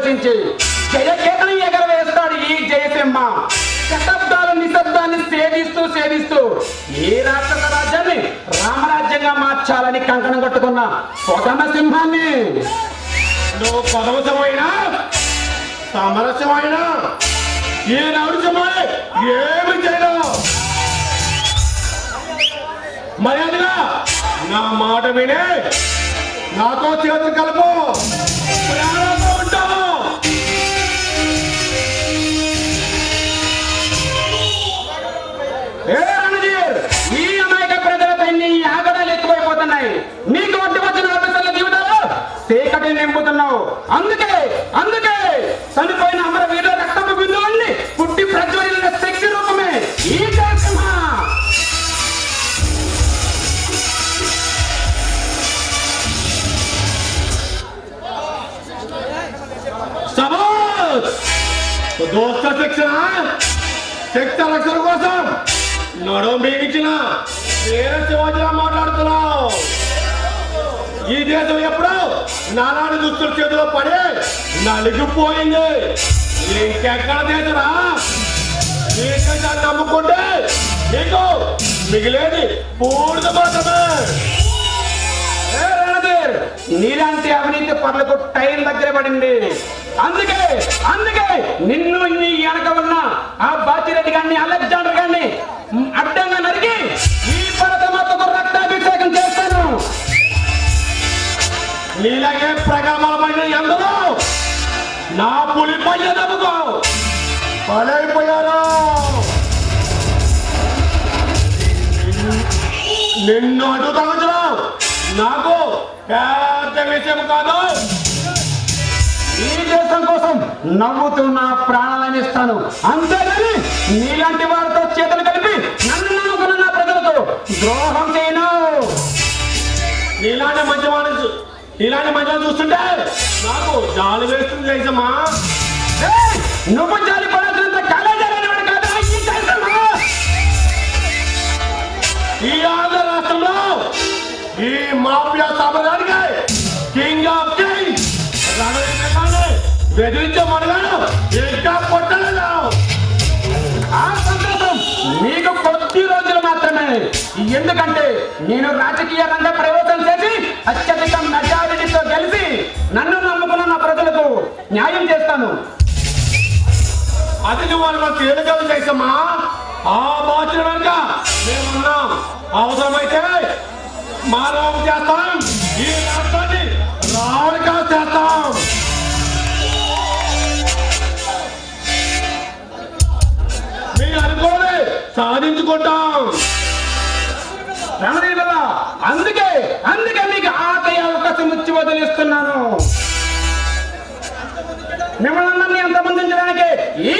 సంతోషించి జయకేతనం ఎగరవేస్తాడు ఈ జయసింహ. శతాబ్దాల నిశ్శబ్దాన్ని సేవిస్తూ ఏ రాక్షస రాజ్యాన్ని రామరాజ్యంగా మార్చాలని కంకణం కట్టుకున్న కొదమ సింహాన్ని నువ్వు కొదవసమైనా సమరసమైనా ఏ నడుచమని ఏమి చేయడం మర్యాదగా నా మాట వినే నాతో చేతులు కలుపు, ప్రాణంతో ఉంటావు. ఈ అమాయక ప్రజలపై నీ ఆగడాలు ఎక్కువైపోతున్నాయి. నీకు వడ్డీ వచ్చిన ఆఫీసర్ల జీవితాలు చీకటి నింపుతున్నావు. అందుకే చనిపోయిన అమర వీరుల రక్తపు బిందువుల్ని పుట్టి ప్రజ్వలిన శక్తి రూపమే ఈ జయసింహ. దోస్త శిక్ష రక్షణ కోసం నడవ బిగించిన వేరే శివాజీలా మాట్లాడుతున్నావు. ఈ దేశం ఎప్పుడు నానాడు దుస్తుల చేతిలో పడి నలిగిపోయింది. ఇంకెక్కడ దేశరా? ఈ దేశాన్ని నమ్ముకుంటే నీకు మిగిలేది పూర్తి మాత్రమే. నీలాంటి అవినీతి పనులకు టైం దగ్గర పడింది. అందుకే నిన్ను నీ వెనక ఉన్న ఆ బాచిరెడ్డి గారిని అలెగ్జాండర్ గారిని అడ్డంగా నరికి ఈ భరతమాతకు రక్తాభిషేకం చేస్తాను. నీలాగే ప్రగల్భాలమైన ఎందరో నా పులి పయ్య నమ్ముకో బలైపోయారు. నిన్ను అడ్డు తగ్గించడం నాకు పెద్ద విషయం కాదు. ఈ దేశం కోసం నవ్వుతున్న ప్రాణాలను ఇస్తాను. అంతేగాని నీలాంటి వారితో చేతులు కలిపి నన్ను నమ్ముకున్న నా ప్రజలతో ద్రోహం చేయను. నీలాంటి మంచి చూస్తుంటే నాకు జాలి వేస్తుంది జయసమ్మా. నువ్వు జాలి పడాల్సినంత కాలేజీ కాదా ఈ జయసమ్మ. ఈ ఆంధ్ర రాష్ట్రంలో ఈ మాఫియా సామ్రాజ్యానికి కింగ్ ఆఫ్ కింగ్స్ బెదిరించే మనగాడు ఇంకా కొట్టలేదు. ఆ సంతోషం నీకు కొద్ది రోజులు మాత్రమే. ఎందుకంటే నేను రాజకీయ రంగ ప్రవేశం చేసి అత్యధిక మెజారిటీతో గెలిచి నన్ను నమ్ముకున్న నా ప్రజలకు న్యాయం చేస్తాను. అది నువ్వు మనం తేలికలు చేసామా. ఆ బాధ్యత కనుక మేమున్నాం. అవసరమైతే మానవం చేస్తాం. ఈ రాష్ట్రాన్ని రావణిగా చేస్తాం. మీరు అనుకోలే సాధించుకుంటాం. అందుకే మీకు ఆటయ్య అవకాశం ఇచ్చి వదిలిస్తున్నాను. మిమ్మల్ని ఎంతమందించడానికి ఈ